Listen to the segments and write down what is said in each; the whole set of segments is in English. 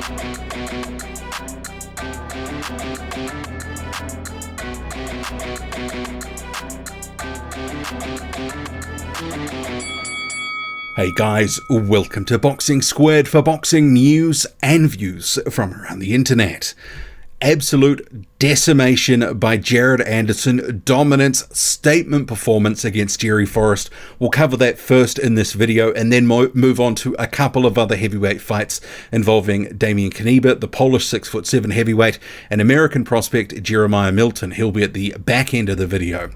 Hey guys, welcome to Boxing Squared for boxing news and views from around the internet. Absolute decimation by Jared Anderson, dominance, statement performance against Jerry Forrest. We'll cover that first in this video and then move on to a couple of other heavyweight fights involving Damian Knyba, the Polish 6'7" heavyweight, and American prospect Jeremiah Milton. He'll be at the back end of the video.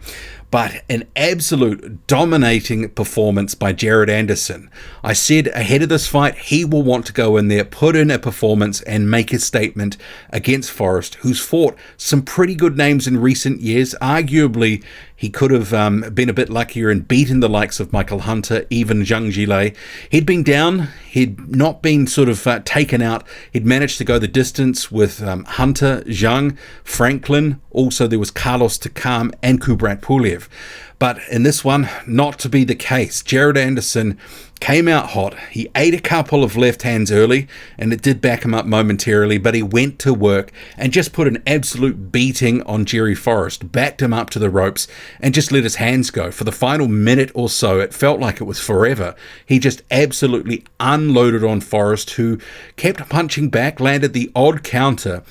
But an absolute dominating performance by Jared Anderson. I said ahead of this fight, he will want to go in there, put in a performance and make a statement against Forrest, who's fought some pretty good names in recent years. Arguably, he could have been a bit luckier and beaten the likes of Michael Hunter, even Zhang Jilei. He'd been down. He'd not been sort of taken out. He'd managed to go the distance with Hunter, Zhang, Franklin. Also, there was Carlos Takam and Kubrat Pulev. But in this one, not to be the case. Jared Anderson came out hot. He ate a couple of left hands early, and it did back him up momentarily, but he went to work and just put an absolute beating on Jerry Forrest, backed him up to the ropes, and just let his hands go. For the final minute or so, it felt like it was forever. He just absolutely unloaded on Forrest, who kept punching back, landed the odd counter,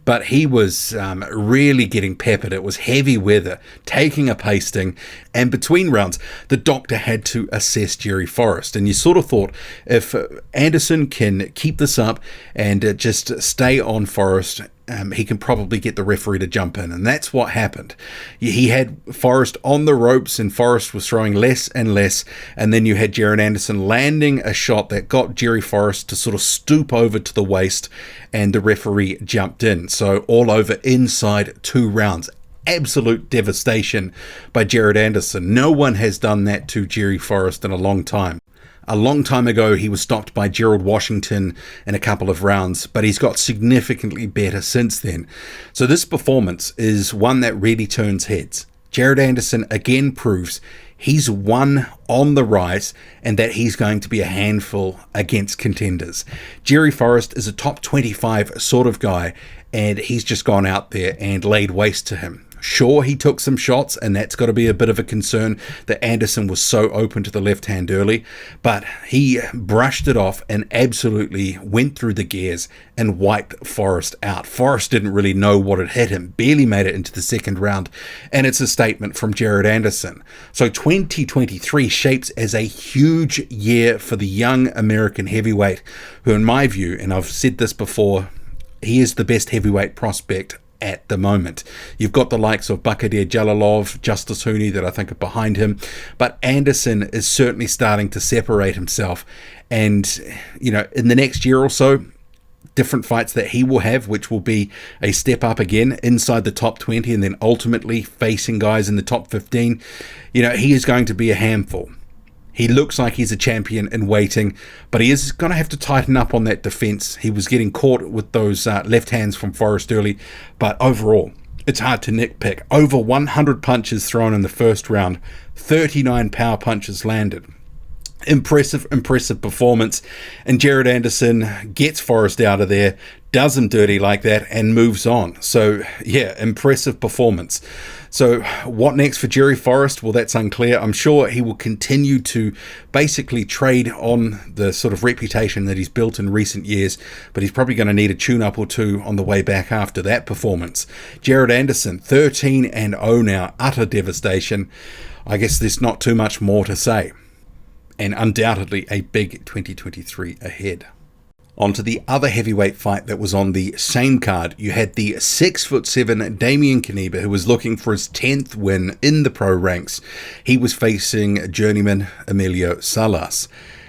but he was really getting peppered. It was heavy weather, taking a pasting, and between rounds, the doctor had to assess Jerry Forrest. And you sort of thought, if Anderson can keep this up and just stay on Forrest, he can probably get the referee to jump in. And that's what happened. He had Forrest on the ropes, and Forrest was throwing less and less. And then you had Jared Anderson landing a shot that got Jerry Forrest to sort of stoop over to the waist, and the referee jumped in. So all over inside 2 rounds. Absolute devastation by Jared Anderson. No one has done that to Jerry Forrest in a long time. A long time ago, he was stopped by Gerald Washington in a couple of rounds, but he's got significantly better since then. So this performance is one that really turns heads. Jared Anderson again proves he's one on the rise and that he's going to be a handful against contenders. Jerry Forrest is a top 25 sort of guy, and he's just gone out there and laid waste to him. Sure, he took some shots, and that's got to be a bit of a concern that Anderson was so open to the left hand early, but he brushed it off and absolutely went through the gears and wiped Forrest out. Forrest didn't really know what had hit him, barely made it into the second round, and it's a statement from Jared Anderson. So 2023 shapes as a huge year for the young American heavyweight, who in my view, and I've said this before, he is the best heavyweight prospect at the moment. You've got the likes of Bakadir Jalalov, Justice Hooney that I think are behind him, but Anderson is certainly starting to separate himself. And, you know, in the next year or so, different fights that he will have, which will be a step up again inside the top 20 and then ultimately facing guys in the top 15, you know, he is going to be a handful. He looks like he's a champion in waiting, but he is going to have to tighten up on that defense. He was getting caught with those left hands from Forrest early, but overall, it's hard to nitpick. Over 100 punches thrown in the first round, 39 power punches landed. Impressive performance, and Jared Anderson gets Forrest out of there, does him dirty like that, and moves on. So yeah, impressive performance. So what next for Jerry Forrest? Well, that's unclear. I'm sure he will continue to basically trade on the sort of reputation that he's built in recent years, but he's probably going to need a tune-up or two on the way back after that performance. Jared Anderson, 13-0 now, utter devastation. I guess there's not too much more to say. And undoubtedly a big 2023 ahead. On to the other heavyweight fight that was on the same card. You had the 6'7" Damian Knyba, who was looking for his 10th win in the pro ranks. He was facing journeyman Emilio Salas.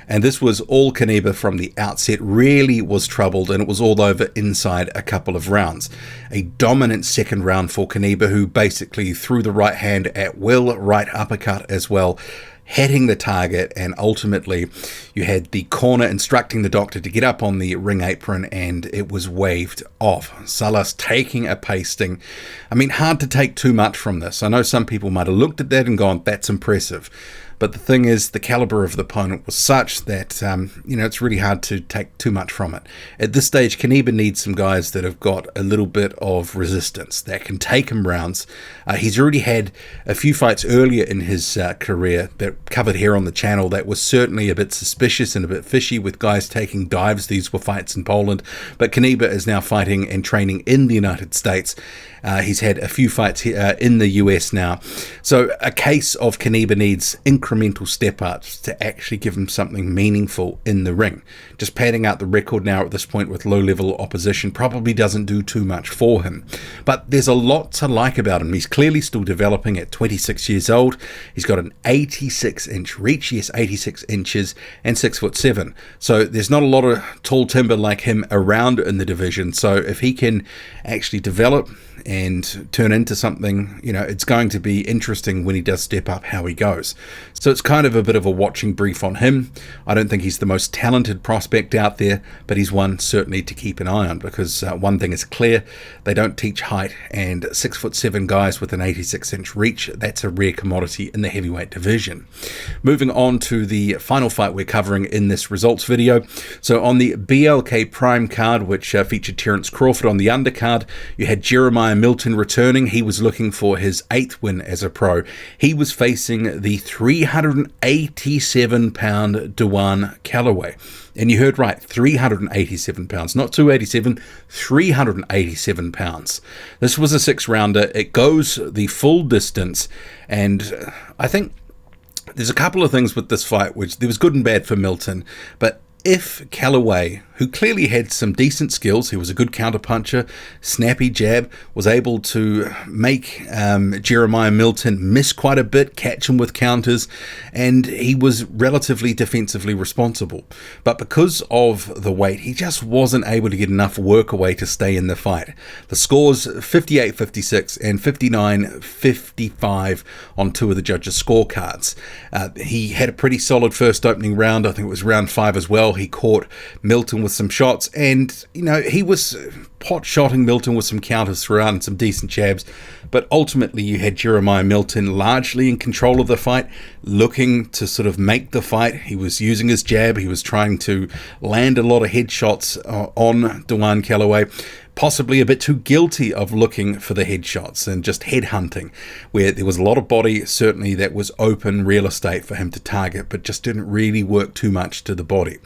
And this was all Knyba from the outset. Really was troubled, and it was all over inside a couple of rounds. A dominant second round for Knyba, who basically threw the right hand at will, right uppercut as well, hitting the target, and ultimately you had the corner instructing the doctor to get up on the ring apron, and it was waved off. Salas taking a pasting. I mean, hard to take too much from this. I know some people might have looked at that and gone, that's impressive. But the thing is, the caliber of the opponent was such that, it's really hard to take too much from it. At this stage, Knyba needs some guys that have got a little bit of resistance, that can take him rounds. He's already had a few fights earlier in his career that covered here on the channel that was certainly a bit suspicious and a bit fishy, with guys taking dives. These were fights in Poland, but Knyba is now fighting and training in the United States. He's had a few fights here, in the US now. So a case of Knyba needs incremental step-ups to actually give him something meaningful in the ring. Just padding out the record now at this point with low-level opposition probably doesn't do too much for him. But there's a lot to like about him. He's clearly still developing at 26 years old. He's got an 86-inch reach, yes, 86 inches, and 6'7". So there's not a lot of tall timber like him around in the division. So if he can actually develop and turn into something, it's going to be interesting when he does step up how he goes. So it's kind of a bit of a watching brief on him. I don't think he's the most talented prospect out there, but he's one certainly to keep an eye on, because one thing is clear: they don't teach height, and 6'7" guys with an 86-inch reach, that's a rare commodity in the heavyweight division. Moving on to the final fight we're covering in this results video. So on the BLK Prime card, which featured Terrence Crawford on the undercard, you had Jeremiah Milton returning. He was looking for his 8th win as a pro. He was facing the 387-pound DeJuan Calloway. And you heard right, 387 pounds, not 287, 387 pounds. This was a 6-rounder. It goes the full distance, and I think there's a couple of things with this fight which there was good and bad for Milton. But if Calloway, who clearly had some decent skills, he was a good counterpuncher, snappy jab, was able to make Jeremiah Milton miss quite a bit, catch him with counters, and he was relatively defensively responsible. But because of the weight, he just wasn't able to get enough work away to stay in the fight. The scores 58-56 and 59-55 on two of the judges' scorecards. He had a pretty solid first opening round. I think it was round 5 as well. He caught Milton with some shots, and he was pot-shotting Milton with some counters throughout and some decent jabs. But ultimately you had Jeremiah Milton largely in control of the fight, looking to sort of make the fight. He was using his jab. He was trying to land a lot of headshots on DeJuan Calloway, possibly a bit too guilty of looking for the headshots and just headhunting, where there was a lot of body certainly that was open real estate for him to target, but just didn't really work too much to the body.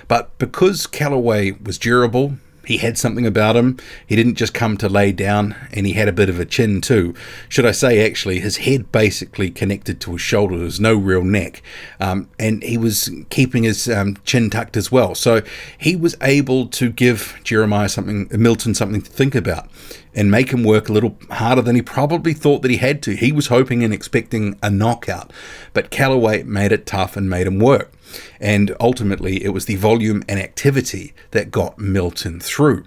But because Calloway was durable, he had something about him. He didn't just come to lay down, and he had a bit of a chin too. Should I say, actually, his head basically connected to his shoulder. There was no real neck. And he was keeping his chin tucked as well. So he was able to give Milton something to think about and make him work a little harder than he probably thought that he had to. He was hoping and expecting a knockout, but Calloway made it tough and made him work. And ultimately, it was the volume and activity that got Milton through.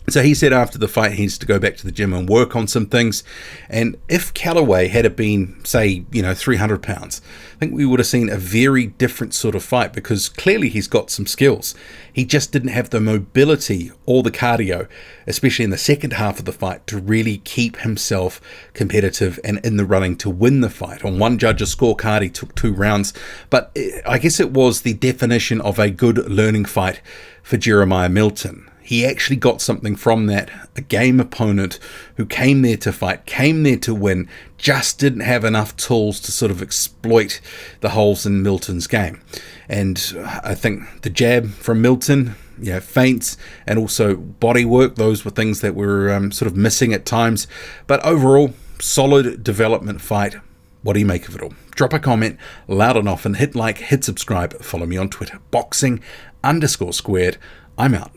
So he said after the fight he needs to go back to the gym and work on some things. And if Calloway had been, say, 300 pounds, I think we would have seen a very different sort of fight, because clearly he's got some skills. He just didn't have the mobility or the cardio, especially in the second half of the fight, to really keep himself competitive and in the running to win the fight. On one judge's scorecard, he took 2 rounds, but I guess it was the definition of a good learning fight for Jeremiah Milton. He actually got something from that. A game opponent who came there to fight, came there to win, just didn't have enough tools to sort of exploit the holes in Milton's game. And I think the jab from Milton, feints and also body work, those were things that were sort of missing at times. But overall, solid development fight. What do you make of it all? Drop a comment loud and often, hit like, hit subscribe, follow me on Twitter, boxing_squared. I'm out.